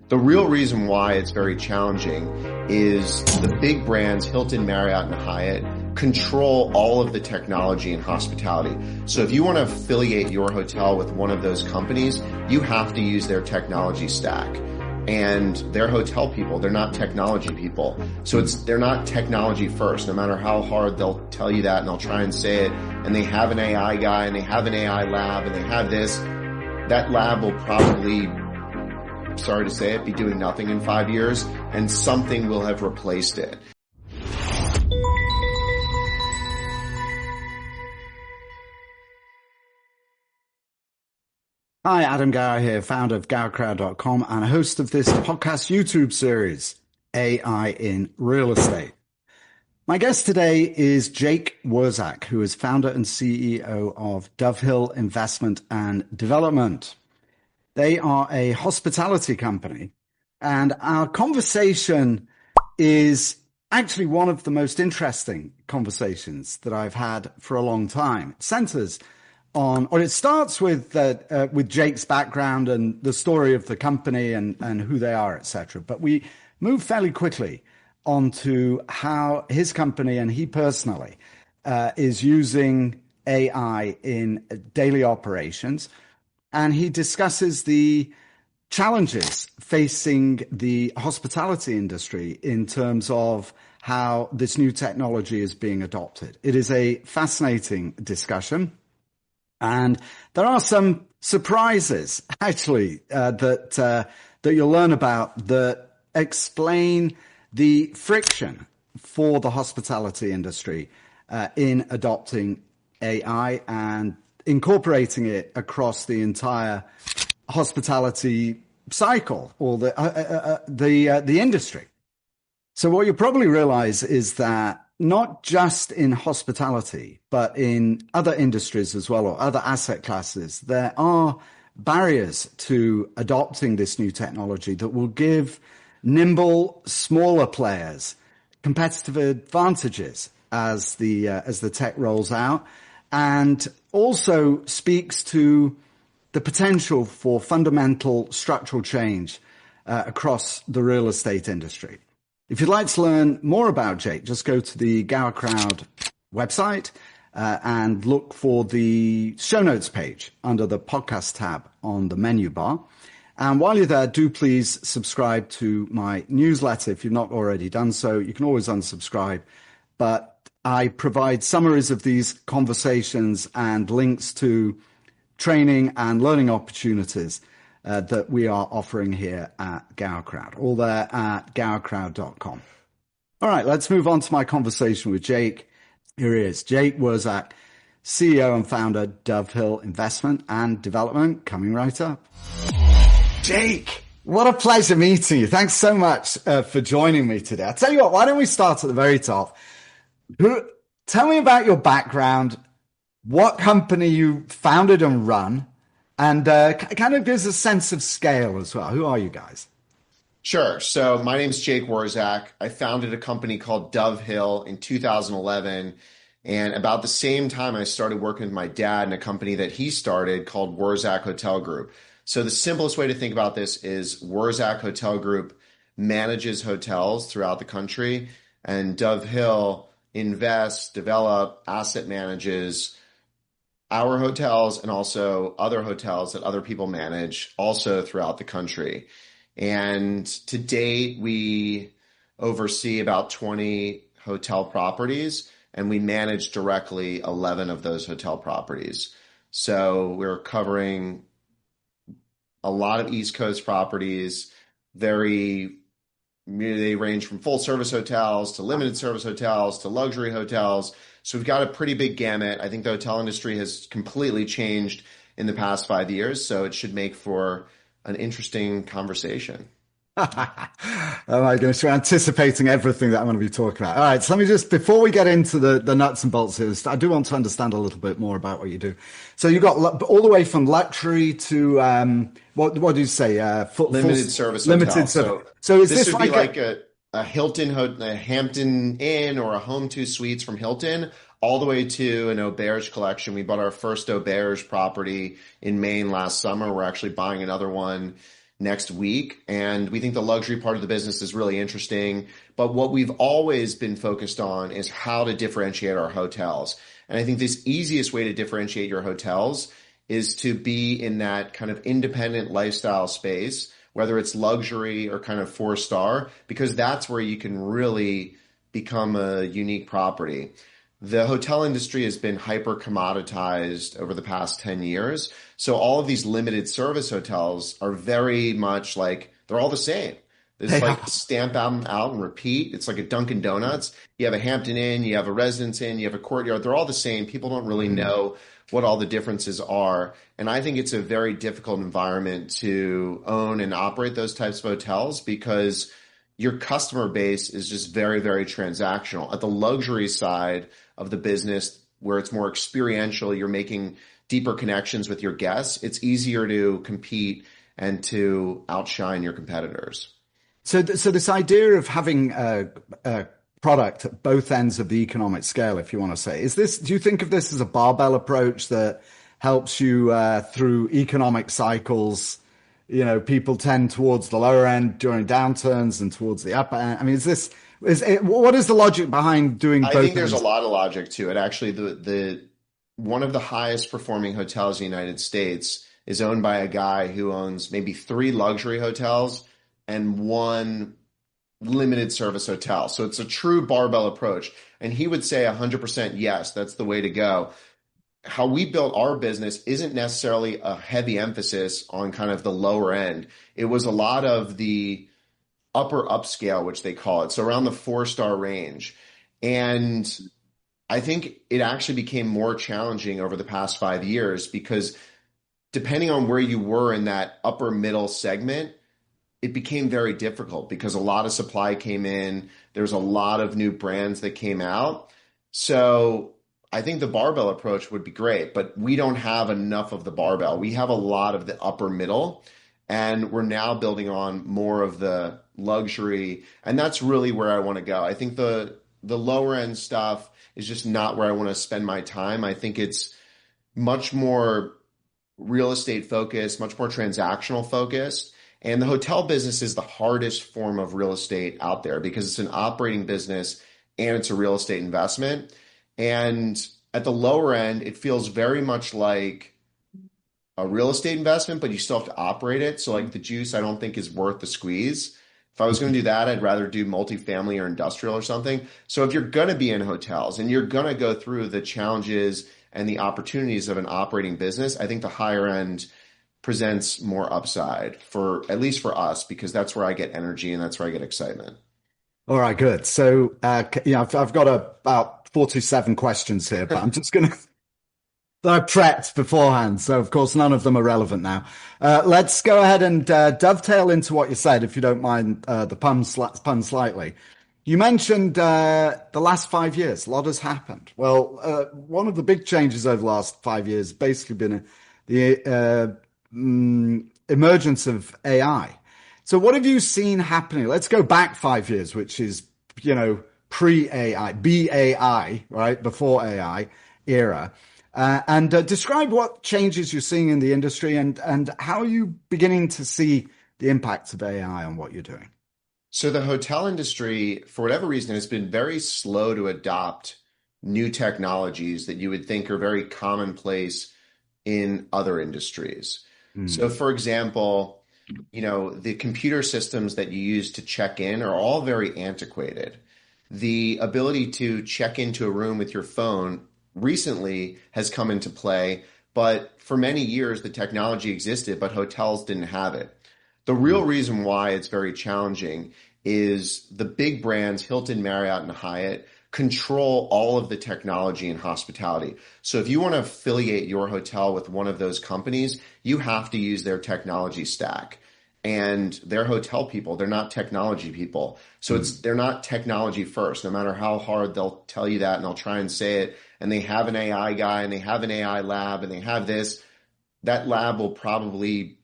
The real reason why it's very challenging is the big brands, Hilton, Marriott, and Hyatt, control all of the technology in hospitality. So if you want to affiliate your hotel with one of those companies, you have to use their technology stack. And they're hotel people, they're not technology people. So they're not technology first, no matter how hard they'll tell you that and they'll try and say it. And they have an AI guy and they have an AI lab and they have this. That lab will probably, sorry to say it, be doing nothing in 5 years, and something will have replaced it. Hi, Adam Gower here, founder of GowerCrowd.com and host of this podcast YouTube series, AI in Real Estate. My guest today is Jake Wurzak, who is founder and CEO of DoveHill Investment and Development. They are a hospitality company, and our conversation is actually one of the most interesting conversations that I've had for a long time. It centers on, or it starts with Jake's background and the story of the company and who they are, etc. But we move fairly quickly onto how his company and he personally is using AI in daily operations. And he discusses the challenges facing the hospitality industry in terms of how this new technology is being adopted. It is a fascinating discussion. And there are some surprises, actually, that you'll learn about that explain the friction for the hospitality industry in adopting AI and incorporating it across the entire hospitality cycle or the industry. So what you probably realize is that not just in hospitality, but in other industries as well, or other asset classes, there are barriers to adopting this new technology that will give nimble, smaller players competitive advantages as the tech rolls out, and also speaks to the potential for fundamental structural change across the real estate industry. If you'd like to learn more about Jake, just go to the Gower Crowd website and look for the show notes page under the podcast tab on the menu bar. And while you're there, do please subscribe to my newsletter if you've not already done so. You can always unsubscribe, but I provide summaries of these conversations and links to training and learning opportunities that we are offering here at Gower Crowd, all there at gowercrowd.com. All right, let's move on to my conversation with Jake. Here he is, Jake Wurzak, CEO and founder, DoveHill Investment and Development, coming right up. Jake, what a pleasure meeting you. Thanks so much for joining me today. I'll tell you what, why don't we start at the very top? Tell me about your background, what company you founded and run, and kind of gives a sense of scale as well. Who are you guys? Sure. So my name's Jake Wurzak. I founded a company called DoveHill in 2011. And about the same time, I started working with my dad in a company that he started called Wurzak Hotel Group. So the simplest way to think about this is Wurzak Hotel Group manages hotels throughout the country, and DoveHill invests, develop, asset manages our hotels and also other hotels that other people manage also throughout the country. And to date, we oversee about 20 hotel properties, and we manage directly 11 of those hotel properties. So we're covering a lot of East Coast properties. They range from full service hotels to limited service hotels to luxury hotels. So we've got a pretty big gamut. I think the hotel industry has completely changed in the past 5 years, so it should make for an interesting conversation. Oh my goodness, you're anticipating everything that I'm going to be talking about. All right, so let me just, before we get into the nuts and bolts here, I do want to understand a little bit more about what you do. So you've got all the way from luxury to, what do you say? Limited service limited hotel. So is this would be like a Hilton, a Hampton Inn or a Home 2 Suites from Hilton, all the way to an Auberge collection. We bought our first Auberge property in Maine last summer. We're actually buying another one next week. And we think the luxury part of the business is really interesting. But what we've always been focused on is how to differentiate our hotels. And I think this easiest way to differentiate your hotels is to be in that kind of independent lifestyle space, whether it's luxury or kind of four-star, because that's where you can really become a unique property. The hotel industry has been hyper commoditized over the past 10 years. So all of these limited service hotels are very much like they're all the same. It's They like are. stamp out and repeat. It's like a Dunkin' Donuts. You have a Hampton Inn, you have a Residence Inn, you have a Courtyard. They're all the same. People don't really know what all the differences are. And I think it's a very difficult environment to own and operate those types of hotels because your customer base is just very, very transactional. At the luxury side of the business, where it's more experiential, you're making deeper connections with your guests. It's easier to compete and to outshine your competitors. So this idea of having a product at both ends of the economic scale, if you want to say, do you think of this as a barbell approach that helps you through economic cycles? You know, people tend towards the lower end during downturns and towards the upper end. I mean, what is the logic behind doing I think both there's a ends? lot of logic to it. Actually, the one of the highest performing hotels in the United States is owned by a guy who owns maybe three luxury hotels and one limited service hotel. So it's a true barbell approach. And he would say 100% yes, that's the way to go. How we built our business isn't necessarily a heavy emphasis on kind of the lower end. It was a lot of the upper upscale, which they call it. So around the four-star range. And I think it actually became more challenging over the past 5 years because depending on where you were in that upper middle segment, it became very difficult because a lot of supply came in. There's a lot of new brands that came out. So I think the barbell approach would be great, but we don't have enough of the barbell. We have a lot of the upper middle, and we're now building on more of the luxury. And that's really where I want to go. I think the lower end stuff is just not where I want to spend my time. I think it's much more real estate focused, much more transactional focused. And the hotel business is the hardest form of real estate out there because it's an operating business and it's a real estate investment. And at the lower end, it feels very much like a real estate investment, but you still have to operate it. So like the juice, I don't think is worth the squeeze. If I was going to do that, I'd rather do multifamily or industrial or something. So if you're going to be in hotels and you're going to go through the challenges and the opportunities of an operating business, I think the higher end presents more upside for at least for us, because that's where I get energy and that's where I get excitement. All right, good. So, I've got about 47 questions here, but I'm just going to that I prepped beforehand. So, of course, none of them are relevant now. Let's go ahead and dovetail into what you said, if you don't mind the pun slightly. You mentioned the last 5 years. A lot has happened. Well, one of the big changes over the last 5 years has basically been the emergence of AI. So what have you seen happening? Let's go back 5 years, which is, pre-AI, BAI, right? Before AI era. And describe what changes you're seeing in the industry and how are you beginning to see the impacts of AI on what you're doing? So the hotel industry, for whatever reason, has been very slow to adopt new technologies that you would think are very commonplace in other industries. So Mm. for example, the computer systems that you use to check in are all very antiquated. The ability to check into a room with your phone recently has come into play, but for many years the technology existed, but hotels didn't have it. The real reason why it's very challenging is the big brands, Hilton, Marriott, and Hyatt, control all of the technology in hospitality. So if you want to affiliate your hotel with one of those companies, you have to use their technology stack. And they're hotel people, they're not technology people. So they're not technology first, no matter how hard they'll tell you that and they'll try and say it. And they have an AI guy and they have an AI lab and they have this. That lab will probably,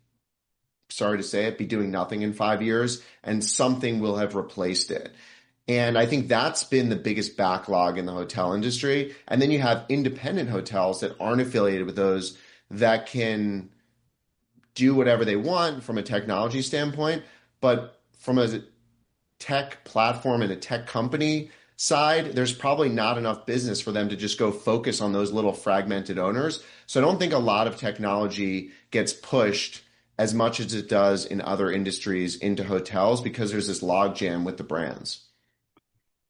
sorry to say it, be doing nothing in 5 years, and something will have replaced it. And I think that's been the biggest backlog in the hotel industry. And then you have independent hotels that aren't affiliated with those that can do whatever they want from a technology standpoint, but from a tech platform and a tech company side, there's probably not enough business for them to just go focus on those little fragmented owners. So I don't think a lot of technology gets pushed as much as it does in other industries into hotels because there's this logjam with the brands.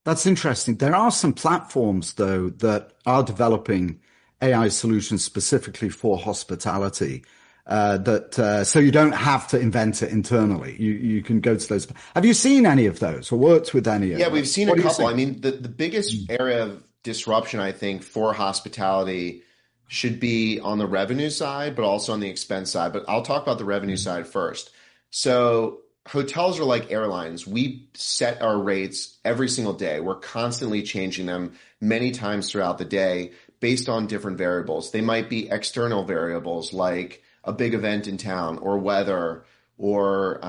That's interesting. There are some platforms, though, that are developing AI solutions specifically for hospitality. So you don't have to invent it internally. You can go to those. Have you seen any of those or worked with any of Yeah, them? we've seen What a do you couple. think? I mean, the biggest area of disruption, I think, for hospitality should be on the revenue side, but also on the expense side. But I'll talk about the revenue side first. So hotels are like airlines. We set our rates every single day. We're constantly changing them many times throughout the day based on different variables. They might be external variables like a big event in town or weather or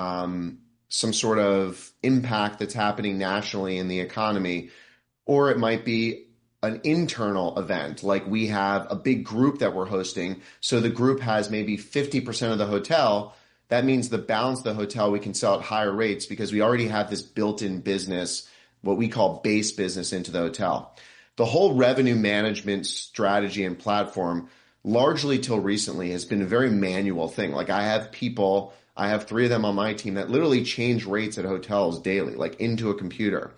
some sort of impact that's happening nationally in the economy, or it might be an internal event. Like we have a big group that we're hosting. So the group has maybe 50% of the hotel. That means the balance of the hotel, we can sell at higher rates because we already have this built-in business, what we call base business into the hotel. The whole revenue management strategy and platform, largely till recently, has been a very manual thing. Like I have three of them on my team that literally change rates at hotels daily, like into a computer.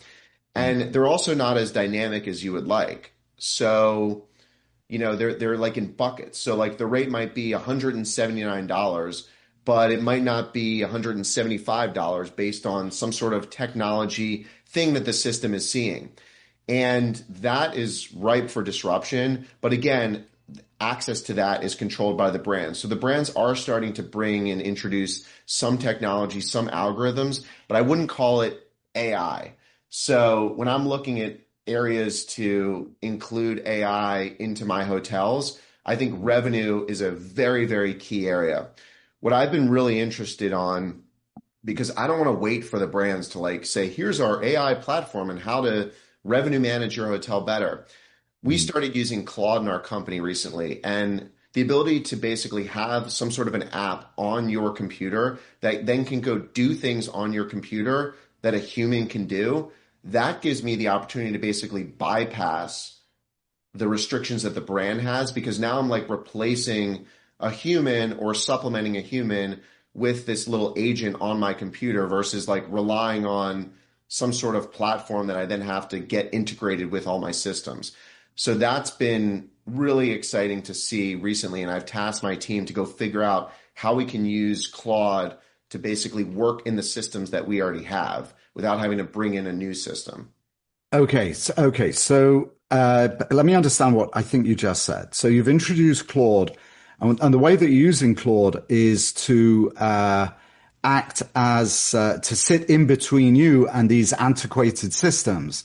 And they're also not as dynamic as you would like. So, they're like in buckets. So like the rate might be $179, but it might not be $175 based on some sort of technology thing that the system is seeing. And that is ripe for disruption. But again, access to that is controlled by the brands. So the brands are starting to bring and introduce some technology, some algorithms, but I wouldn't call it AI. So when I'm looking at areas to include AI into my hotels, I think revenue is a very, very key area. What I've been really interested on, because I don't want to wait for the brands to like say, here's our AI platform and how to revenue manage your hotel better. We started using Claude in our company recently, and the ability to basically have some sort of an app on your computer that then can go do things on your computer that a human can do, that gives me the opportunity to basically bypass the restrictions that the brand has because now I'm like replacing a human or supplementing a human with this little agent on my computer versus like relying on some sort of platform that I then have to get integrated with all my systems. So that's been really exciting to see recently. And I've tasked my team to go figure out how we can use Claude to basically work in the systems that we already have without having to bring in a new system. Okay. So let me understand what I think you just said. So you've introduced Claude, and the way that you're using Claude is to act as to sit in between you and these antiquated systems.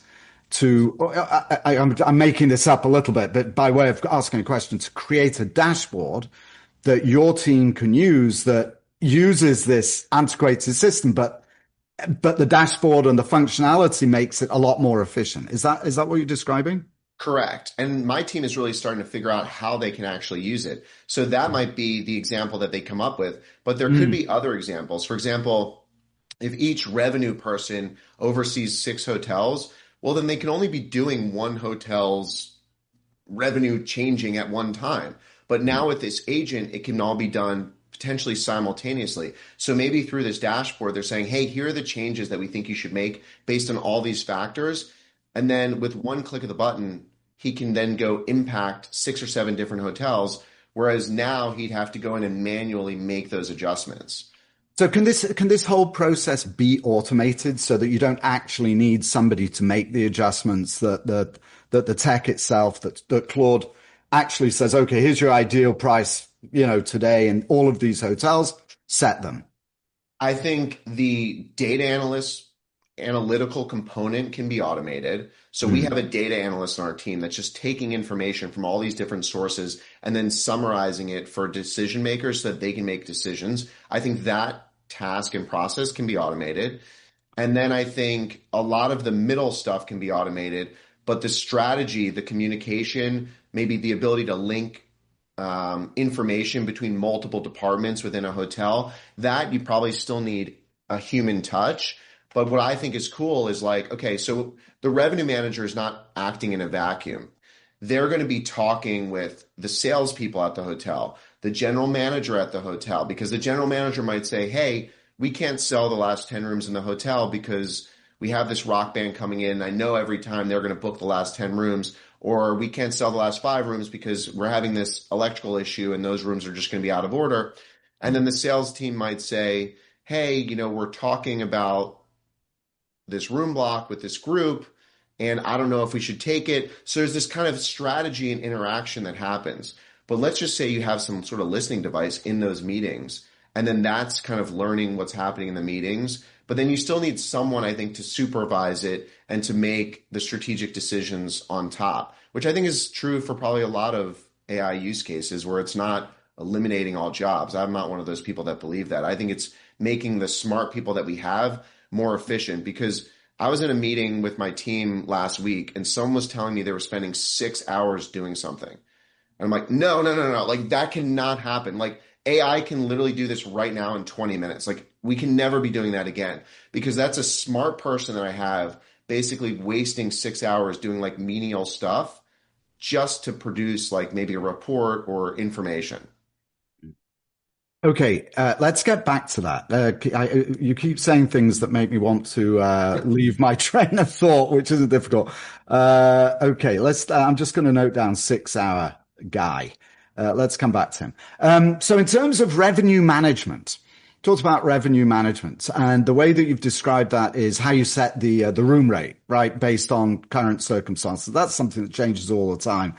I'm making this up a little bit, but by way of asking a question, to create a dashboard that your team can use that uses this antiquated system, but the dashboard and the functionality makes it a lot more efficient. Is that what you're describing? Correct. And my team is really starting to figure out how they can actually use it. So that might be the example that they come up with, but there could be other examples. For example, if each revenue person oversees 6 hotels, well, then they can only be doing one hotel's revenue changing at one time. But now with this agent, it can all be done potentially simultaneously. So maybe through this dashboard, they're saying, hey, here are the changes that we think you should make based on all these factors. And then with one click of the button, he can then go impact 6 or 7 different hotels. Whereas now he'd have to go in and manually make those adjustments. So can this whole process be automated so that you don't actually need somebody to make the adjustments that the tech itself that Claude actually says, okay, here's your ideal price, today in all of these hotels, set them. I think the analytical component can be automated. So we have a data analyst on our team that's just taking information from all these different sources and then summarizing it for decision makers so that they can make decisions. I think that task and process can be automated. And then I think a lot of the middle stuff can be automated, but the strategy, the communication, maybe the ability to link information between multiple departments within a hotel, that you probably still need a human touch. But what I think is cool is like, okay, so the revenue manager is not acting in a vacuum. They're going to be talking with the salespeople at the hotel, the general manager at the hotel, because the general manager might say, hey, we can't sell the last 10 rooms in the hotel because we have this rock band coming in. I know every time they're going to book the last 10 rooms, or we can't sell the last 5 rooms because we're having this electrical issue and those rooms are just going to be out of order. And then the sales team might say, hey, we're talking about this room block with this group, and I don't know if we should take it. So there's this kind of strategy and interaction that happens. But let's just say you have some sort of listening device in those meetings, and then that's kind of learning what's happening in the meetings. But then you still need someone, I think, to supervise it and to make the strategic decisions on top, which I think is true for probably a lot of AI use cases where it's not eliminating all jobs. I'm not one of those people that believe that. I think it's making the smart people that we have more efficient, because I was in a meeting with my team last week and someone was telling me they were spending 6 hours doing something. And I'm like, no, no, no, no. Like that cannot happen. Like AI can literally do this right now in 20 minutes. Like we can never be doing that again, because that's a smart person that I have basically wasting 6 hours doing like menial stuff just to produce like maybe a report or information. Okay, let's get back to that. You keep saying things that make me want to leave my train of thought, which is difficult. Okay, I'm just going to note down 6 hour guy. Let's come back to him. So in terms of revenue management, talked about revenue management, and the way that you've described that is how you set the room rate, right, based on current circumstances. That's something that changes all the time,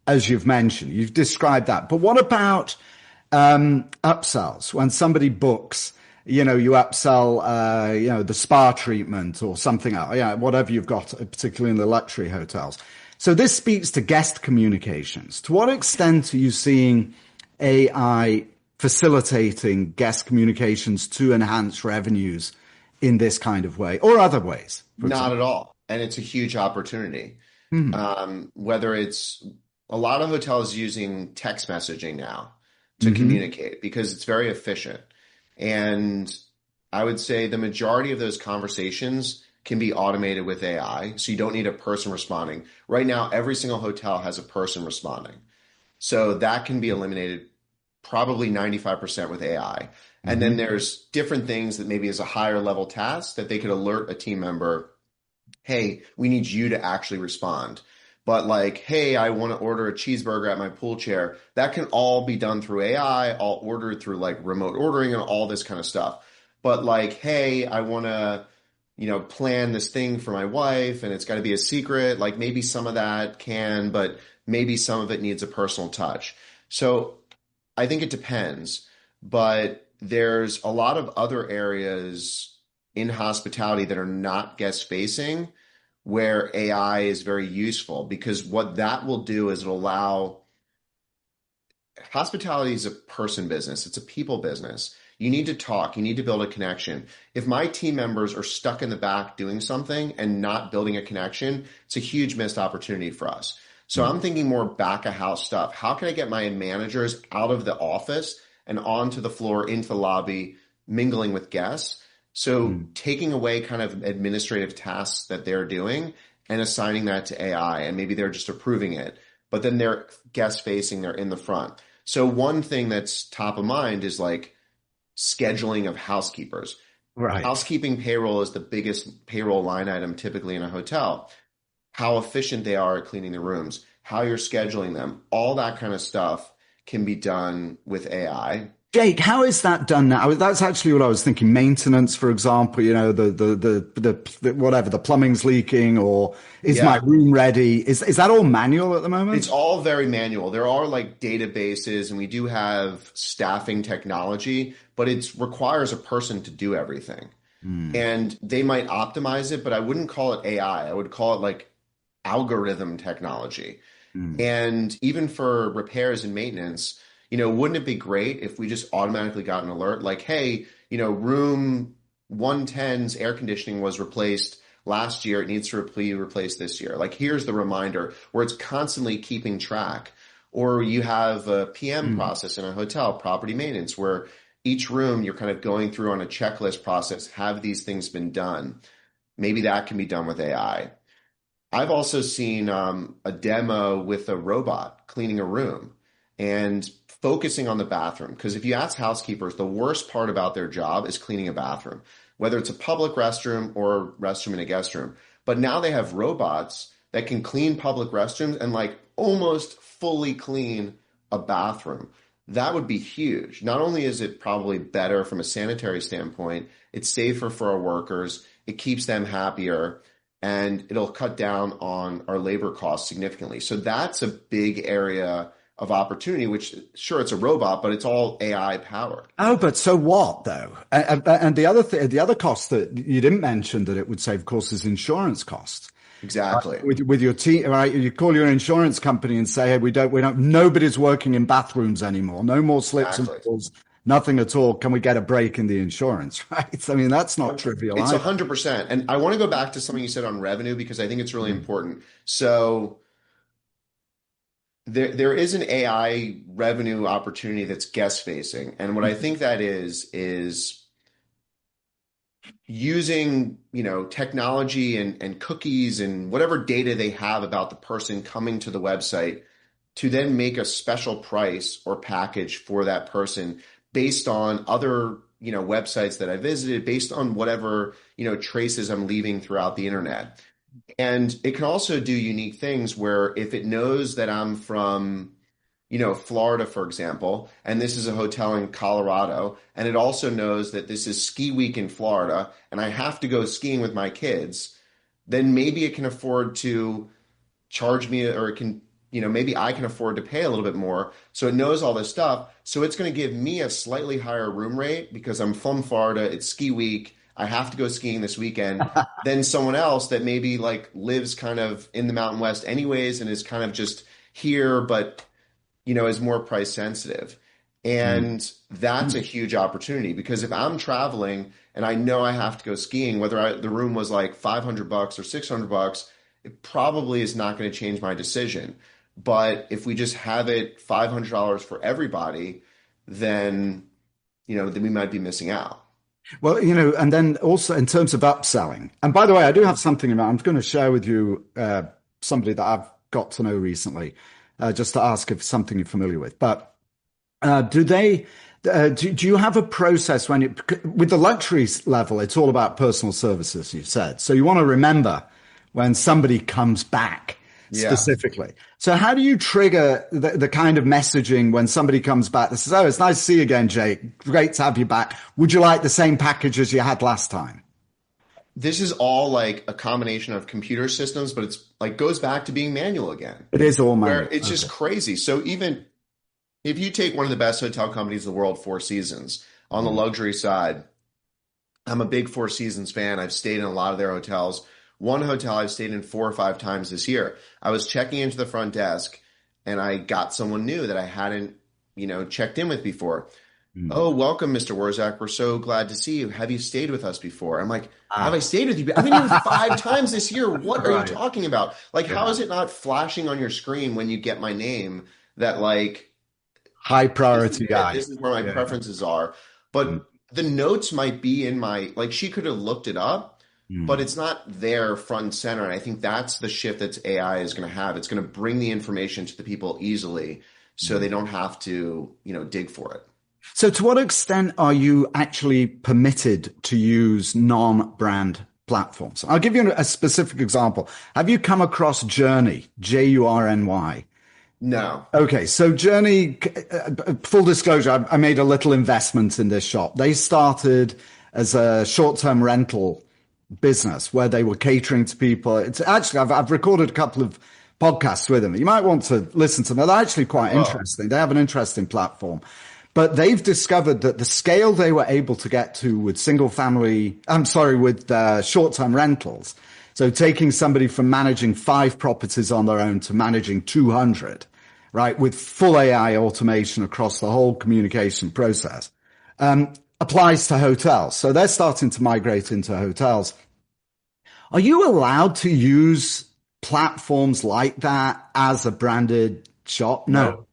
as you've mentioned. You've described that, but what about upsells? When somebody books, you upsell, the spa treatment or something else, whatever you've got, particularly in the luxury hotels. So this speaks to guest communications. To what extent are you seeing AI facilitating guest communications to enhance revenues in this kind of way or other ways? Not at all. And it's a huge opportunity. Whether it's a lot of hotels using text messaging now to communicate because it's very efficient. And I would say the majority of those conversations can be automated with AI. So you don't need a person responding. Right now, every single hotel has a person responding. So that can be eliminated probably 95% with AI. And then there's different things that maybe is a higher level task that they could alert a team member, hey, we need you to actually respond. But like, hey, I want to order a cheeseburger at my pool chair. That can all be done through AI, all ordered through like remote ordering and all this kind of stuff. But like, hey, I want to, plan this thing for my wife and it's got to be a secret. Like maybe some of that can, but maybe some of it needs a personal touch. So I think it depends. But there's a lot of other areas in hospitality that are not guest facing where AI is very useful, because what that will do is it'll allow hospitality is a person business. It's a people business. You need to talk. You need to build a connection. If my team members are stuck in the back doing something and not building a connection, it's a huge missed opportunity for us. So I'm thinking more back of house stuff. How can I get my managers out of the office and onto the floor, into the lobby, mingling with guests? So taking away kind of administrative tasks that they're doing and assigning that to AI, and maybe they're just approving it, but then they're guest facing, they're in the front. So one thing that's top of mind is like scheduling of housekeepers. Right. Housekeeping payroll is the biggest payroll line item typically in a hotel. How efficient they are at cleaning the rooms, how you're scheduling them, all that kind of stuff can be done with AI. Jake, how is that done now? That's actually what I was thinking. Maintenance, for example, the whatever, the plumbing's leaking, or is my room ready? Is that all manual at the moment? It's all very manual. There are like databases and we do have staffing technology, but it requires a person to do everything. And they might optimize it, but I wouldn't call it AI. I would call it like algorithm technology. And even for repairs and maintenance, wouldn't it be great if we just automatically got an alert like, hey, room 110's air conditioning was replaced last year. It needs to be replaced this year. Like, here's the reminder, where it's constantly keeping track. Or you have a PM Mm. process in a hotel, property maintenance, where each room you're kind of going through on a checklist process. Have these things been done? Maybe that can be done with AI. I've also seen a demo with a robot cleaning a room and focusing on the bathroom. Because if you ask housekeepers, the worst part about their job is cleaning a bathroom, whether it's a public restroom or a restroom in a guest room. But now they have robots that can clean public restrooms and like almost fully clean a bathroom. That would be huge. Not only is it probably better from a sanitary standpoint, it's safer for our workers, it keeps them happier, and it'll cut down on our labor costs significantly. So that's a big area of opportunity, which sure, it's a robot, but it's all AI powered. Oh, but so what though? And the other cost that you didn't mention that it would save, of course, is insurance costs. Exactly. With your team, right? You call your insurance company and say, "Hey, nobody's working in bathrooms anymore. No more slips and Exactly. falls, nothing at all. Can we get a break in the insurance?" Right? I mean, that's not trivial It's either. 100%. And I want to go back to something you said on revenue because I think it's really Mm. important. So there is an AI revenue opportunity that's guest facing. And what I think that is using, technology and cookies and whatever data they have about the person coming to the website to then make a special price or package for that person based on other, websites that I visited, based on whatever, traces I'm leaving throughout the internet. And it can also do unique things where if it knows that I'm from, Florida, for example, and this is a hotel in Colorado, and it also knows that this is ski week in Florida, and I have to go skiing with my kids, then maybe it can afford to charge me, or it can, maybe I can afford to pay a little bit more. So it knows all this stuff. So it's going to give me a slightly higher room rate because I'm from Florida. It's ski week. I have to go skiing this weekend. Than someone else that maybe like lives kind of in the Mountain West anyways and is kind of just here, but is more price sensitive. Mm. And that's a huge opportunity because if I'm traveling and I know I have to go skiing, whether the room was like $500 or $600, it probably is not going to change my decision. But if we just have it $500 for everybody, then we might be missing out. Well, and then also in terms of upselling, and by the way, I do have something about, I'm going to share with you somebody that I've got to know recently, just to ask if it's something you're familiar with. But do you have a process with the luxury level, it's all about personal services, you said. So you want to remember when somebody comes back Yeah. specifically. So how do you trigger the kind of messaging when somebody comes back that says, "Oh, it's nice to see you again, Jake. Great to have you back. Would you like the same package as you had last time?" This is all like a combination of computer systems, but it's like goes back to being manual again, It is all where manual. it's just Okay. crazy. So even if you take one of the best hotel companies in the world, Four Seasons, on the Mm. luxury side, I'm a big Four Seasons fan. I've stayed in a lot of their hotels. One hotel I've stayed in 4 or 5 times this year. I was checking into the front desk and I got someone new that I hadn't, checked in with before. Mm. "Oh, welcome, Mr. Wurzak. We're so glad to see you. Have you stayed with us before?" I'm like, "Have I Ah, stayed with you? I've been here 5 times this year. What are you right. talking about? Like, how Yeah. is it not flashing on your screen when you get my name that like High this is priority it. guy. This is where my Yeah. preferences are." Mm. But the notes might be in my, like she could have looked it up, but Mm. it's not there front and center. And I think that's the shift that AI is going to have. It's going to bring the information to the people easily so they Mm. don't have to, dig for it. So to what extent are you actually permitted to use non-brand platforms? I'll give you a specific example. Have you come across Journey, Jurny? No. Okay, so Journey, full disclosure, I made a little investment in this shop. They started as a short-term rental business where they were catering to people. It's actually, I've recorded a couple of podcasts with them. You might want to listen to them. They're actually quite Whoa. interesting. They have an interesting platform. But they've discovered that the scale they were able to get to with with short-term rentals. So taking somebody from managing 5 properties on their own to managing 200, right, with full AI automation across the whole communication process, applies to hotels. So they're starting to migrate into hotels. Are you allowed to use platforms like that as a branded shop? No. No.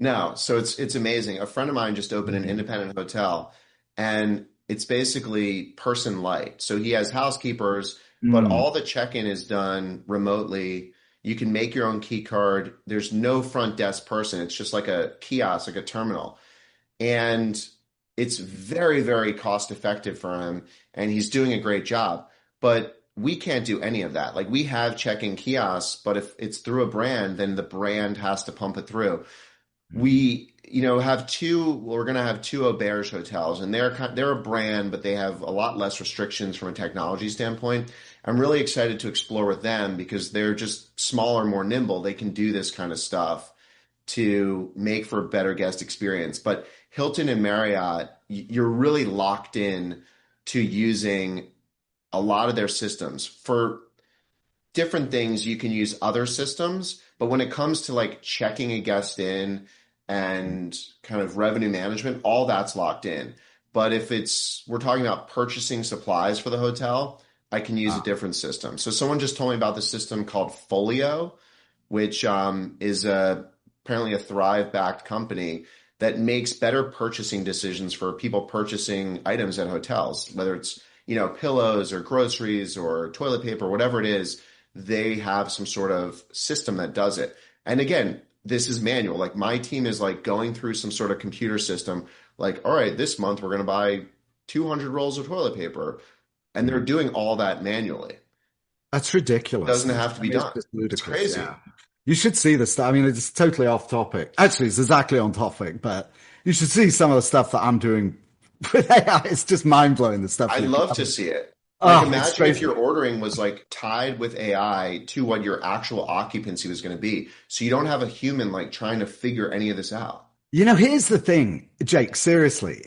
No, so it's amazing. A friend of mine just opened an independent hotel, and it's basically person light. So he has housekeepers, but Mm. all the check-in is done remotely. You can make your own key card. There's no front desk person. It's just like a kiosk, like a terminal. And it's very, very cost effective for him, and he's doing a great job. But we can't do any of that. Like we have check-in kiosks, but if it's through a brand, then the brand has to pump it through. We, have we're going to have two auberge hotels, and they're a brand, but they have a lot less restrictions from a technology standpoint. I'm really excited to explore with them because they're just smaller, more nimble. They can do this kind of stuff to make for a better guest experience. But Hilton and Marriott, you're really locked in to using a lot of their systems. For different things, you can use other systems, but when it comes to like checking a guest in and kind of revenue management, all that's locked in. But if we're talking about purchasing supplies for the hotel, I can use a Ah, different system. So someone just told me about the system called Folio, which is apparently a Thrive-backed company that makes better purchasing decisions for people purchasing items at hotels, whether it's, pillows or groceries or toilet paper, whatever it is, they have some sort of system that does it. And again, this is manual. Like my team is like going through some sort of computer system, like, all right, this month we're going to buy 200 rolls of toilet paper. And they're mm. doing all that manually. It That's ridiculous. doesn't have to I be mean, it's done. just It's ludicrous. crazy. Yeah. You should see the stuff. I mean, it's totally off topic. Actually, it's exactly on topic, but you should see some of the stuff that I'm doing with AI. It's just mind blowing, the stuff I'd we love to cover. see it. Like Oh, it's imagine if crazy. your ordering was like tied with AI to what your actual occupancy was going to be. So you don't have a human like trying to figure any of this out. Here's the thing, Jake, seriously.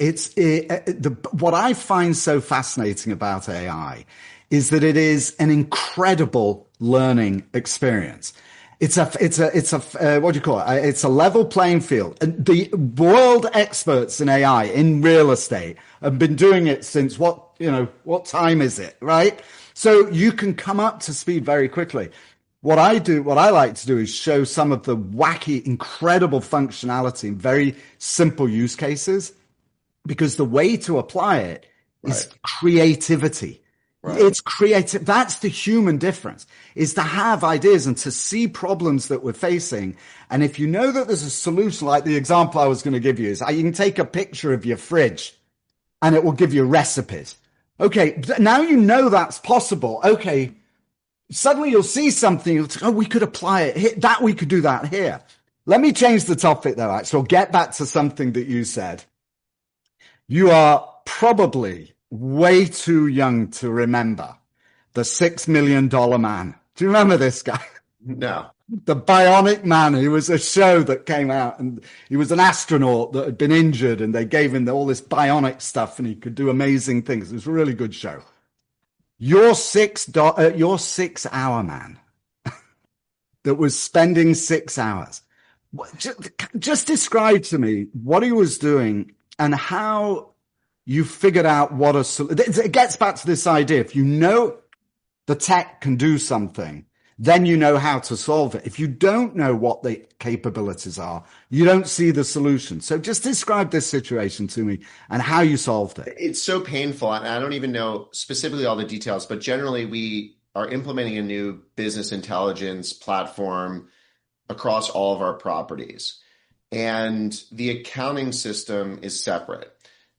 What I find so fascinating about AI is that it is an incredible learning experience. What do you call it? It's a level playing field. And the world experts in AI in real estate have been doing it since what time is it, right? So you can come up to speed very quickly. What I like to do is show some of the wacky, incredible functionality in very simple use cases, because the way to apply it is Right. creativity. Right. It's creative. That's the human difference, is to have ideas and to see problems that we're facing. And if you know that there's a solution, like the example I was going to give you is you can take a picture of your fridge and it will give you recipes. Okay. Now you know that's possible. Okay. Suddenly you'll see something. You'll say, oh, we could apply it here. We could do that here. Let me change the topic though, actually. I'll get back to something that you said. You are probably way too young to remember the $6 million man. Do you remember this guy? No. The Bionic Man. He was a show that came out, and he was an astronaut that had been injured, and they gave him all this bionic stuff, and he could do amazing things. It was a really good show. Your 6 hour man that was spending 6 hours. Just describe to me what he was doing and how you figured out what it gets back to this idea. If you know the tech can do something, then you know how to solve it. If you don't know what the capabilities are, you don't see the solution. So just describe this situation to me and how you solved it. It's so painful. And I don't even know specifically all the details, but generally we are implementing a new business intelligence platform across all of our properties. And the accounting system is separate.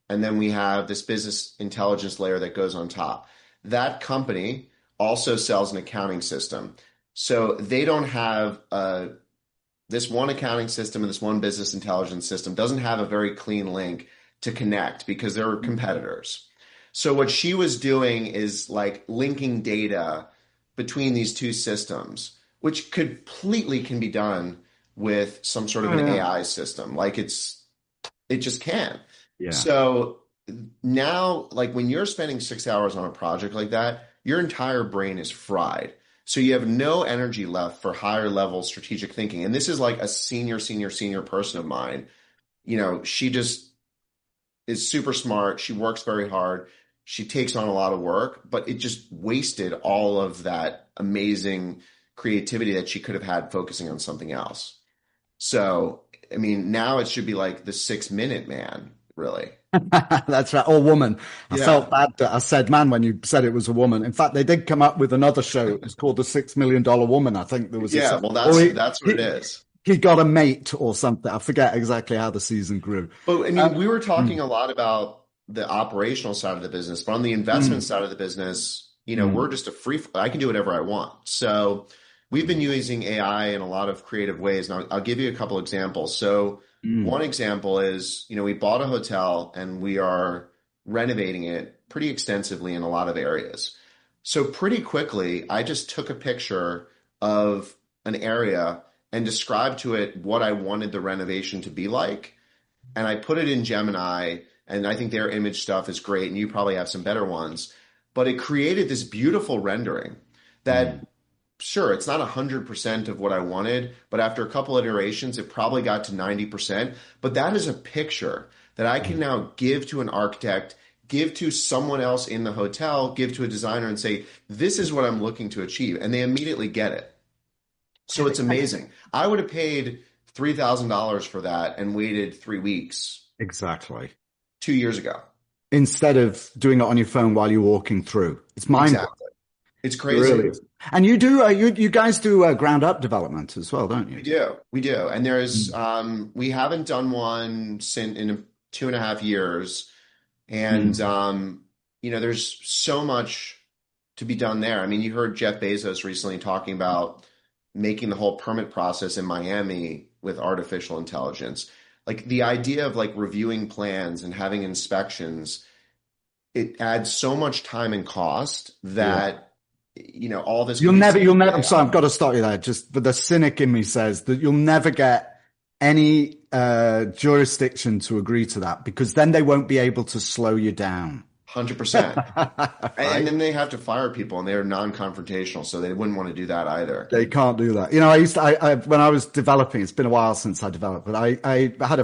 And then we have this business intelligence layer that goes on top. That company also sells an accounting system. So they don't have this one accounting system and this one business intelligence system doesn't have a very clean link to connect because they're competitors. So what she was doing is like linking data between these two systems, which completely can be done with some sort of Oh, an yeah. AI system. It just can. Yeah. So now, like when you're spending 6 hours on a project like that, your entire brain is fried. So you have no energy left for higher level strategic thinking. And this is like a senior person of mine. She just is super smart. She works very hard. She takes on a lot of work, but it just wasted all of that amazing creativity that she could have had focusing on something else. So, I mean, now it should be like the 6 Minute Man, really. That's right. Or woman. I Yeah. felt bad that I said man when you said it was a woman. In fact, they did come up with another show. It's called The $6 Million Woman. I think there was Yeah, well, or that's what it is. he got a mate or something. I forget exactly how the season grew. But I Um, mean, we were mm, talking a lot about the operational side of the business, but on the investment mm, side of the business, mm, we're just I can do whatever I want. So we've been using AI in a lot of creative ways. And I'll give you a couple examples. So mm. one example is, we bought a hotel and we are renovating it pretty extensively in a lot of areas. So pretty quickly, I just took a picture of an area and described to it what I wanted the renovation to be like, and I put it in Gemini, and I think their image stuff is great, and you probably have some better ones. But it created this beautiful rendering Mm. that, sure, it's not 100% of what I wanted, but after a couple iterations, it probably got to 90%. But that is a picture that I can now give to an architect, give to someone else in the hotel, give to a designer, and say, this is what I'm looking to achieve. And they immediately get it. So it's amazing. I would have paid $3,000 for that and waited 3 weeks Exactly. 2 years ago. Instead of doing it on your phone while you're walking through. It's mind blowing. Exactly. It's It crazy. really is. And you do, you guys do ground up development as well, don't We you? do. We do. And Mm, we haven't done one since in 2.5 years. And, mm, there's so much to be done there. I mean, you heard Jeff Bezos recently talking about making the whole permit process in Miami with artificial intelligence. Like the idea of like reviewing plans and having inspections, it adds so much time and cost yeah. that, all this could be You'll saved with never, I'm sorry, AI. I've got to stop you there. Just, but the cynic in me says that you'll never get any jurisdiction to agree to that because then they won't be able to slow you down. 100%. And Right? then they have to fire people and they're non-confrontational, so they wouldn't want to do that either. They can't do that. You know, I used to, when I was developing, it's been a while since I developed, but I had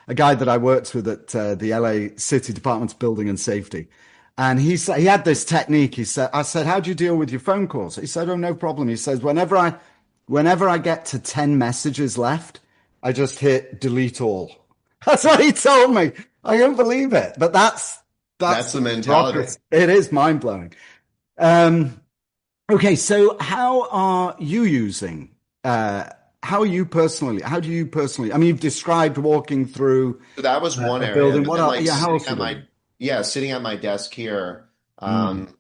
a guy that I worked with at the LA City Department of Building and Safety. And he said, he had this technique. I said, how do you deal with your phone calls? He said, oh, no problem. He says, whenever I get to 10 messages left, I just hit delete all. That's what he told me. I can't believe it, but that's That's the the mentality. progress. It is mind blowing. Um, Okay, so how are you personally, how do you personally, I mean, you've described walking through So that was one a area, building. but What then else? like Yeah, how else are you doing? sitting at my desk here, Mm,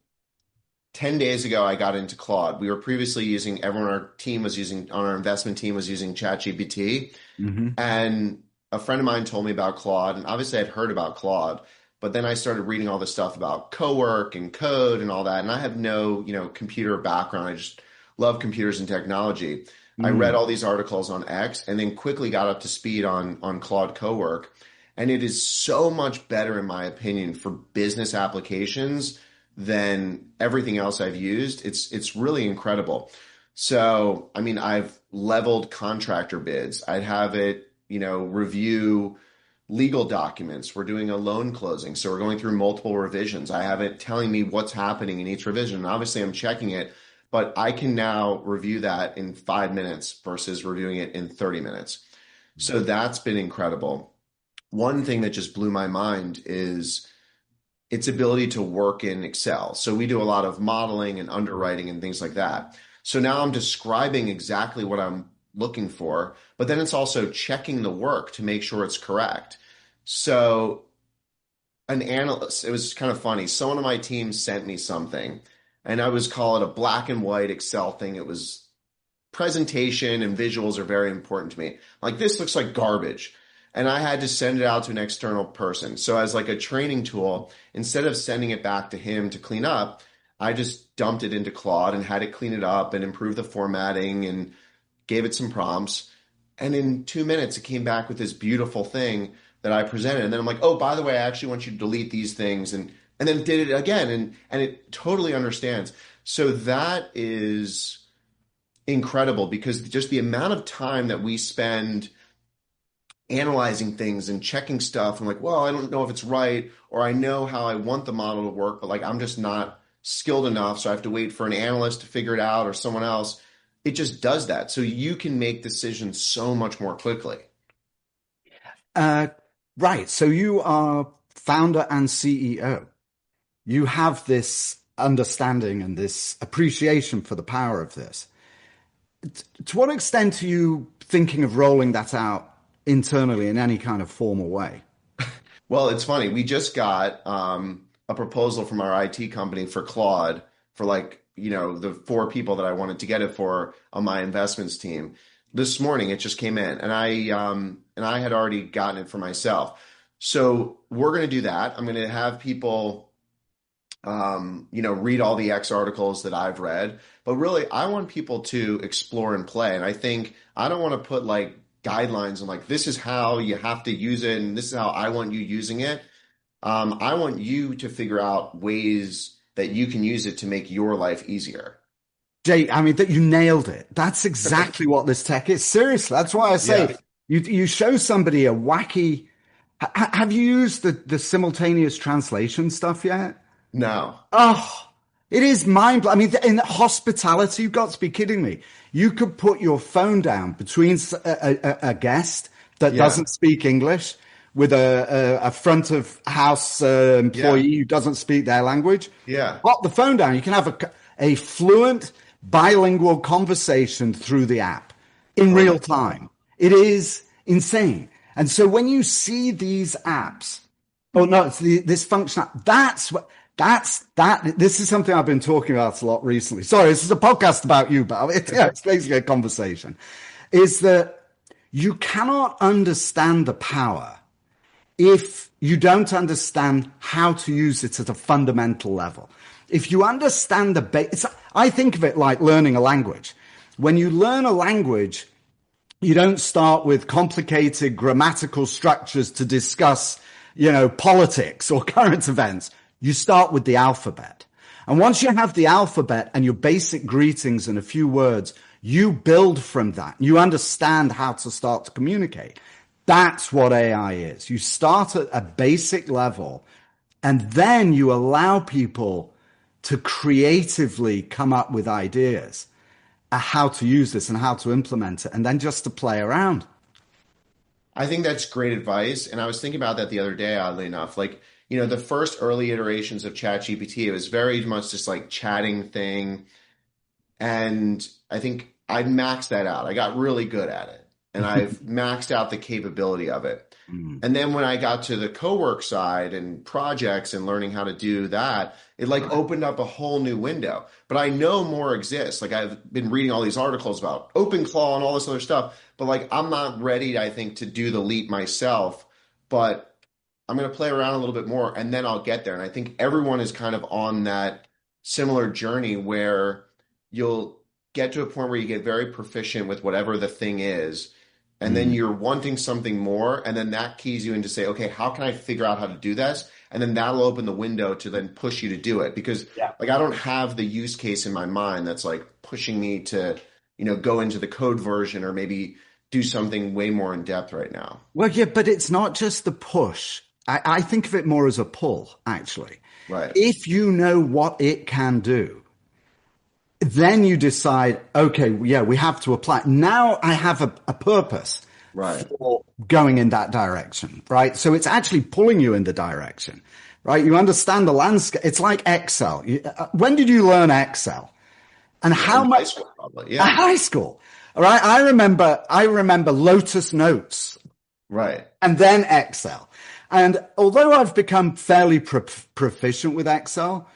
10 days ago, I got into Claude. We were previously using, everyone on our investment team was using ChatGPT. hmm And a friend of mine told me about Claude. And obviously I'd heard about Claude, but then I started reading all this stuff about co-work and code and all that. And I have no, computer background. I just love computers and technology. I read mm. all these articles on X and then quickly got up to speed on Claude co-work. And it is so much better, in my opinion, for business applications than everything else I've used. It's really incredible. So, I mean, I've leveled contractor bids. I'd have it, review legal documents. We're doing a loan closing, so we're going through multiple revisions. I have it telling me what's happening in each revision. And obviously, I'm checking it, but I can now review that in 5 minutes versus reviewing it in 30 minutes. So that's been incredible. One thing that just blew my mind is its ability to work in Excel. So we do a lot of modeling and underwriting and things like that. So now I'm describing exactly what I'm looking for, but then it's also checking the work to make sure it's correct. So an analyst, it was kind of funny. Someone on my team sent me something, and I was call it a black and white Excel thing. It was presentation and visuals are very important to me. Like this looks like garbage. And I had to send it out to an external person. So as like a training tool, instead of sending it back to him to clean up, I just dumped it into Claude and had it clean it up and improve the formatting and gave it some prompts. And in 2 minutes, it came back with this beautiful thing that I presented. And then I'm like, oh, by the way, I actually want you to delete these things. And then did it again. And it totally understands. So that is incredible because just the amount of time that we spend analyzing things and checking stuff. I'm like, well, I don't know if it's right, or I know how I want the model to work, but like I'm just not skilled enough. So I have to wait for an analyst to figure it out or someone else. it just does that. So you can make decisions so much more quickly. Uh, right. So you are founder and CEO. You have this understanding and this appreciation for the power of this. To what extent are you thinking of rolling that out internally in any kind of formal way? Well, it's funny. We just got a proposal from our IT company for Claude for like, the four people that I wanted to get it for on my investments team. This morning it just came in and I had already gotten it for myself. So we're going to do that. I'm going to have people read all the X articles that I've read. But really, I want people to explore and play. And I think I don't want to put like guidelines and like, this is how you have to use it, and this is how I want you using it. I want you to figure out ways that you can use it to make your life easier. Jay, I mean, that you nailed it. That's exactly what this tech is. Seriously, that's why I say Yeah. you show somebody a wacky. Have you used the simultaneous translation stuff yet? No. Oh, it is mind blowing. I mean, in hospitality, you've got to be kidding me. You could put your phone down between a guest that Yeah. doesn't speak English with a front of house Yeah. employee who doesn't speak their language. Yeah. Put the phone down. You can have a fluent bilingual conversation through the app in Oh my real God. time. It is insane. And so when you see these apps, oh no, it's this function. This is something I've been talking about a lot recently. Sorry, this is a podcast about you, but it's basically a conversation. Is that you cannot understand the power if you don't understand how to use it at a fundamental level. If you understand I think of it like learning a language. When you learn a language, you don't start with complicated grammatical structures to discuss, politics or current events. You start with the alphabet. And once you have the alphabet and your basic greetings and a few words, you build from that. You understand how to start to communicate. That's what AI is. You start at a basic level and then you allow people to creatively come up with ideas how to use this and how to implement it, and then just to play around. I think that's great advice. And I was thinking about that the other day, oddly enough. Like, the first early iterations of ChatGPT, it was very much just like chatting thing. And I think I maxed that out. I got really good at it. And I've maxed out the capability of it. Mm. And then when I got to the co-work side and projects and learning how to do that, it like opened up a whole new window. But I know more exists. Like I've been reading all these articles about OpenClaw and all this other stuff, but like I'm not ready, I think, to do the leap myself. But I'm going to play around a little bit more and then I'll get there. And I think everyone is kind of on that similar journey where you'll get to a point where you get very proficient with whatever the thing is. And then Mm. you're wanting something more. And then that keys you in to say, okay, how can I figure out how to do this? And then that'll open the window to then push you to do it. Because Yeah. like I don't have the use case in my mind that's like pushing me to, go into the code version or maybe do something way more in depth right now. Well, yeah, but it's not just the push. I think of it more as a pull, actually. Right. If you know what it can do, then you decide, okay, yeah, we have to apply. Now I have a purpose Right. for going in that direction, right? So it's actually pulling you in the direction, right? You understand the landscape. It's like Excel. When did you learn Excel? And how In high much? school, probably. At Yeah. high school, all right? I remember Lotus Notes Right. and then Excel. And although I've become fairly proficient with Excel,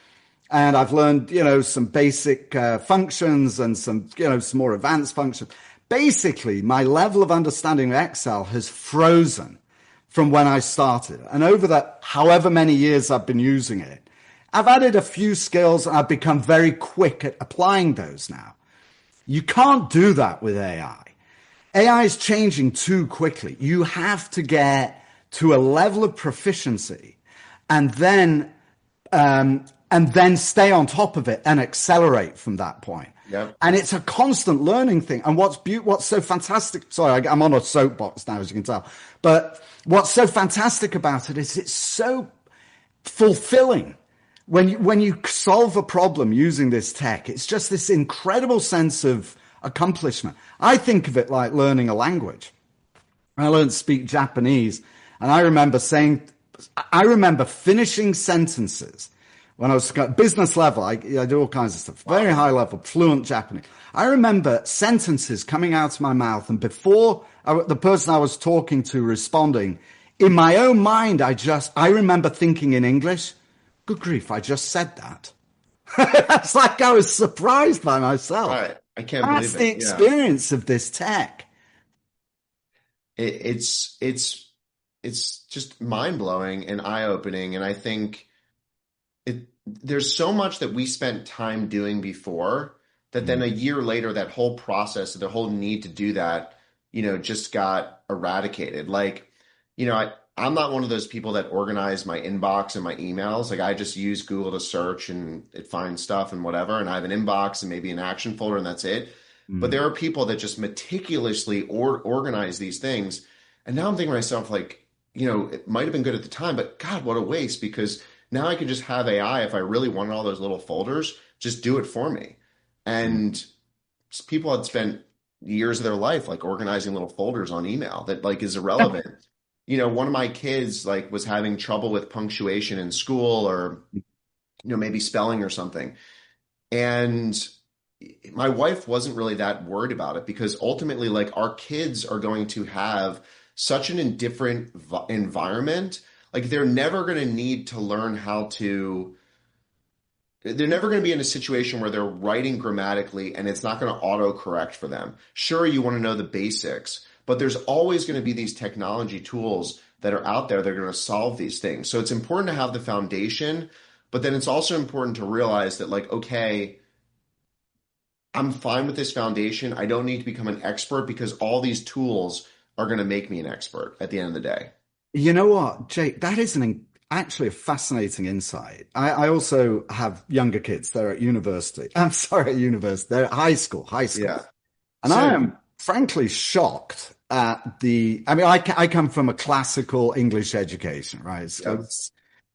and I've learned, some basic functions and some more advanced functions. Basically, my level of understanding of Excel has frozen from when I started. And over the however many years I've been using it, I've added a few skills and I've become very quick at applying those now. You can't do that with AI. AI is changing too quickly. You have to get to a level of proficiency and then stay on top of it and accelerate from that point. Yep. And it's a constant learning thing. And what's so fantastic, sorry, I'm on a soapbox now, as you can tell, but what's so fantastic about it is it's so fulfilling. When you solve a problem using this tech, it's just this incredible sense of accomplishment. I think of it like learning a language. I learned to speak Japanese, and I remember finishing sentences when I was at business level. I do all kinds of stuff, very high level, fluent Japanese. I remember sentences coming out of my mouth, and before the person I was talking to responding, in my own mind, I remember thinking in English, good grief, I just said that. It's like I was surprised by myself. Right. I can't believe That's it. the Yeah. experience of this tech. It's just mind-blowing and eye-opening. And I think there's so much that we spent time doing before that then a year later, that whole process, the whole need to do that, just got eradicated. Like, I'm not one of those people that organize my inbox and my emails. Like, I just use Google to search and it finds stuff and whatever. And I have an inbox and maybe an action folder and that's it. But there are people that just meticulously organize these things. And now I'm thinking to myself, like, it might have been good at the time, but God, what a waste, because now I can just have AI, if I really wanted all those little folders, just do it for me. And people had spent years of their life like organizing little folders on email that like is irrelevant. One of my kids like was having trouble with punctuation in school or, maybe spelling or something. And my wife wasn't really that worried about it because ultimately, like, our kids are going to have such an indifferent environment. Like, they're never going to need to learn they're never going to be in a situation where they're writing grammatically and it's not going to autocorrect for them. Sure, you want to know the basics, but there's always going to be these technology tools that are out there that are going to solve these things. So it's important to have the foundation, but then it's also important to realize that, like, okay, I'm fine with this foundation. I don't need to become an expert because all these tools are going to make me an expert at the end of the day. You know what, Jake? That is actually a fascinating insight. I also have younger kids. They're at university. I'm sorry, at university. They're at high school. Yeah. And I am frankly shocked at I come from a classical English education, right? So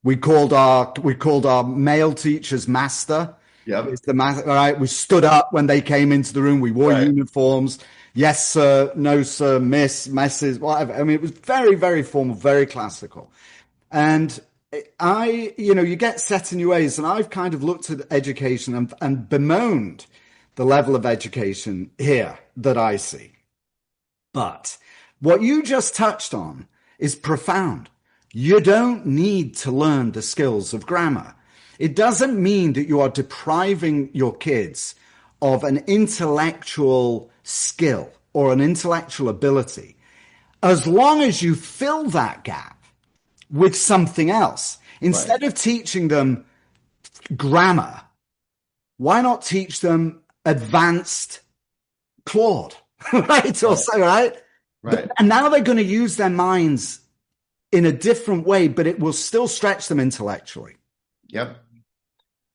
we called our male teachers master. Yep. It's the master, right? We stood up when they came into the room. We wore uniforms. Yes, sir. No, sir. Miss, Mrs. Whatever. I mean, it was very, very formal, very classical. And you get set in your ways. And I've kind of looked at education and bemoaned the level of education here that I see. But what you just touched on is profound. You don't need to learn the skills of grammar. It doesn't mean that you are depriving your kids of an intellectual skill or an intellectual ability, as long as you fill that gap with something else. Instead of teaching them grammar, why not teach them advanced Claude, right? Also, right? And now they're going to use their minds in a different way, but it will still stretch them intellectually. Yep.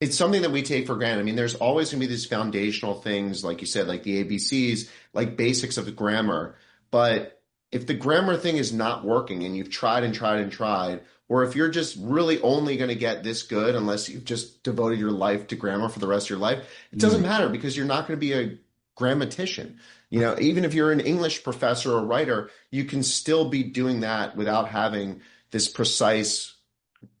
It's something that we take for granted. I mean, there's always going to be these foundational things, like you said, like the ABCs, like basics of the grammar. But if the grammar thing is not working and you've tried and tried and tried, or if you're just really only going to get this good unless you've just devoted your life to grammar for the rest of your life, it doesn't matter because you're not going to be a grammatician. Even if you're an English professor or writer, you can still be doing that without having this precise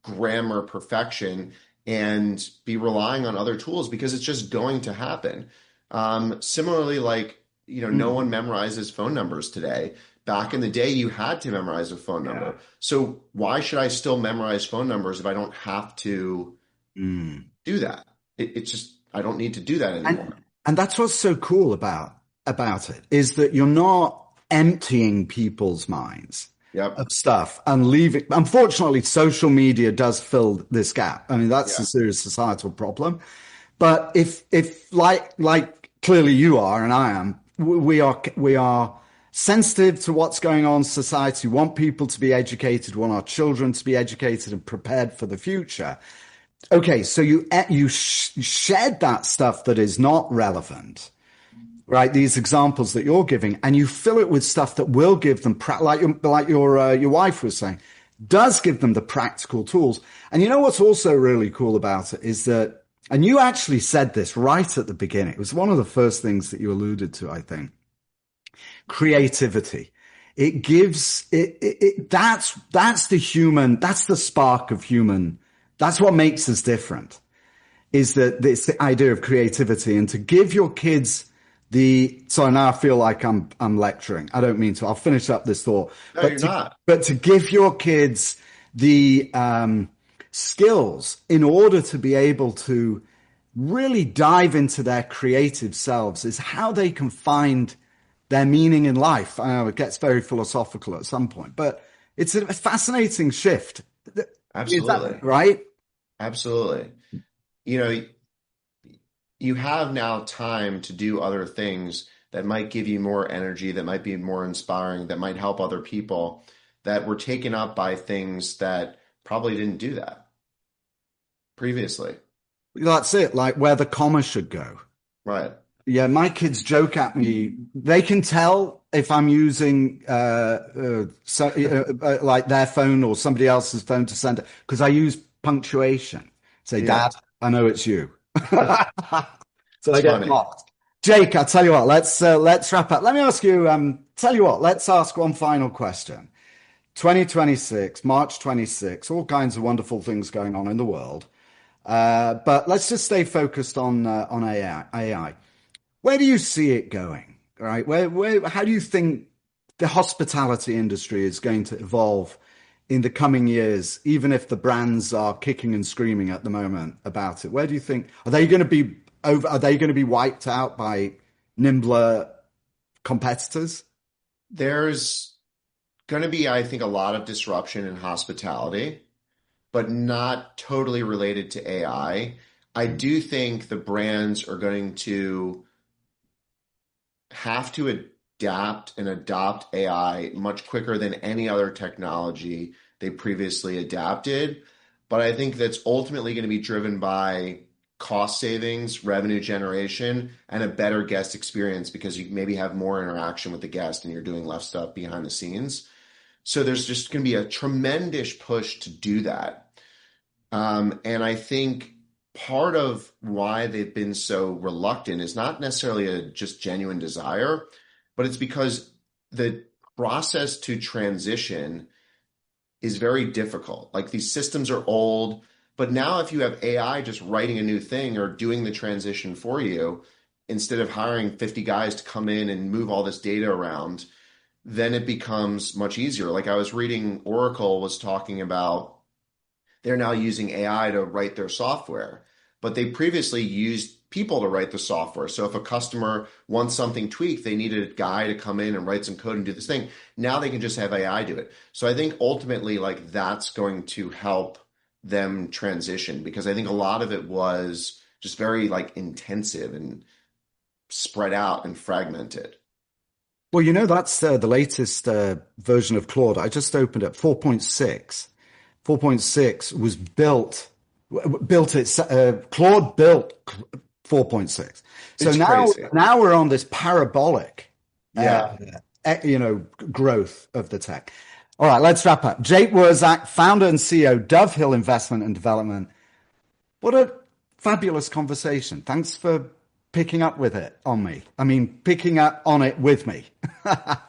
grammar perfection and be relying on other tools because it's just going to happen. Similarly, like, no one memorizes phone numbers today. Back in the day, you had to memorize a phone number. So why should I still memorize phone numbers if I don't have to do that? It's just, I don't need to do that anymore. And that's what's so cool about it, is that you're not emptying people's minds of stuff and leaving. Unfortunately, social media does fill this gap. I mean, that's a serious societal problem. But if like clearly you are and I am, we are sensitive to what's going on in society. We want people to be educated, we want our children to be educated and prepared for the future. Okay, so you shed that stuff that is not relevant, right? These examples that you're giving, and you fill it with stuff that will give them, like your wife was saying, does give them the practical tools. And you know what's also really cool about it is that And you actually said this right at the beginning. It was one of the first things that you alluded to, I think. Creativity. It gives that's the human, that's the spark of human. That's what makes us different, is that it's the idea of creativity, and to give your kids so now I feel like I'm lecturing. I don't mean to. I'll finish up this thought. No, you're not. But to give your kids the skills in order to be able to really dive into their creative selves is how they can find their meaning in life. I know it gets very philosophical at some point, but it's a fascinating shift. Is Absolutely. that right? Absolutely. You know, you have now time to do other things that might give you more energy, that might be more inspiring, that might help other people that were taken up by things that probably didn't do that previously. That's it, like where the comma should go. Right. Yeah, my kids joke at me. They can tell if I'm using like their phone or somebody else's phone to send it because I use punctuation. Say, Yeah. Dad, I know it's you. So I It's get funny. mocked. Jake, I tell you what, let's wrap up. Let me ask you. Tell you what, let's ask one final question. 2026, March 26, all kinds of wonderful things going on in the world. But let's just stay focused on AI. Where do you see it going? Right? How do you think the hospitality industry is going to evolve in the coming years, even if the brands are kicking and screaming at the moment about it? Where do you think are they going to be over? Are they going to be wiped out by nimbler competitors? There's going to be, I think, a lot of disruption in hospitality, but not totally related to AI. I do think the brands are going to have to adapt and adopt AI much quicker than any other technology they previously adapted. But I think that's ultimately going to be driven by cost savings, revenue generation, and a better guest experience because you maybe have more interaction with the guest and you're doing less stuff behind the scenes. So there's just going to be a tremendous push to do that. And I think part of why they've been so reluctant is not necessarily a just genuine desire, but it's because the process to transition is very difficult. Like these systems are old, but now if you have AI just writing a new thing or doing the transition for you, instead of hiring 50 guys to come in and move all this data around, then it becomes much easier. Like I was reading Oracle was talking about they're now using AI to write their software, but they previously used people to write the software. So if a customer wants something tweaked, they needed a guy to come in and write some code and do this thing. Now they can just have AI do it. So I think ultimately like that's going to help them transition because I think a lot of it was just very like intensive and spread out and fragmented. Well, that's the latest version of Claude. I just opened up 4.6. 4.6 was Claude built 4.6. So It's now, crazy. now we're on this parabolic, Yeah. growth of the tech. All right, let's wrap up. Jake Wurzak, founder and CEO, DoveHill Investment and Development. What a fabulous conversation. Thanks for picking up with it on me. I mean, picking up on it with me.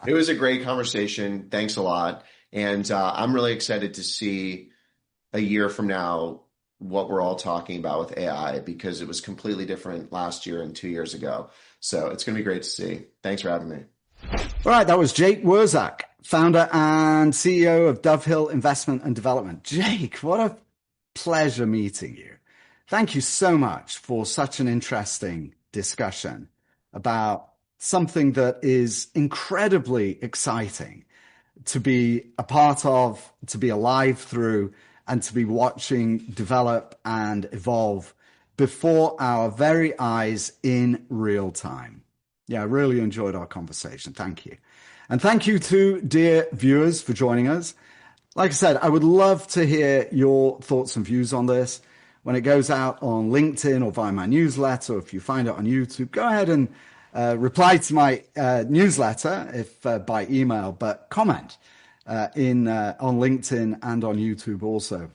It was a great conversation. Thanks a lot. And I'm really excited to see a year from now what we're all talking about with AI because it was completely different last year and 2 years ago. So it's going to be great to see. Thanks for having me. All right, that was Jake Wurzak, founder and CEO of DoveHill Investment and Development. Jake, what a pleasure meeting you. Thank you so much for such an interesting discussion about something that is incredibly exciting to be a part of, to be alive through, and to be watching develop and evolve before our very eyes in real time. Yeah, I really enjoyed our conversation. Thank you. And thank you to dear viewers for joining us. Like I said, I would love to hear your thoughts and views on this. When it goes out on LinkedIn or via my newsletter, or if you find it on YouTube, go ahead and reply to my newsletter if by email, but comment on LinkedIn and on YouTube also.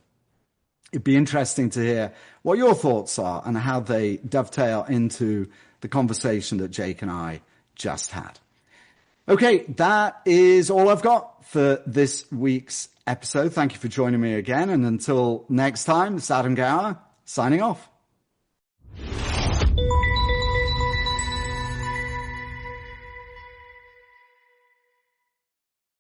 It'd be interesting to hear what your thoughts are and how they dovetail into the conversation that Jake and I just had. Okay, that is all I've got for this week's episode. Thank you for joining me again. And until next time, it's Adam Gower signing off.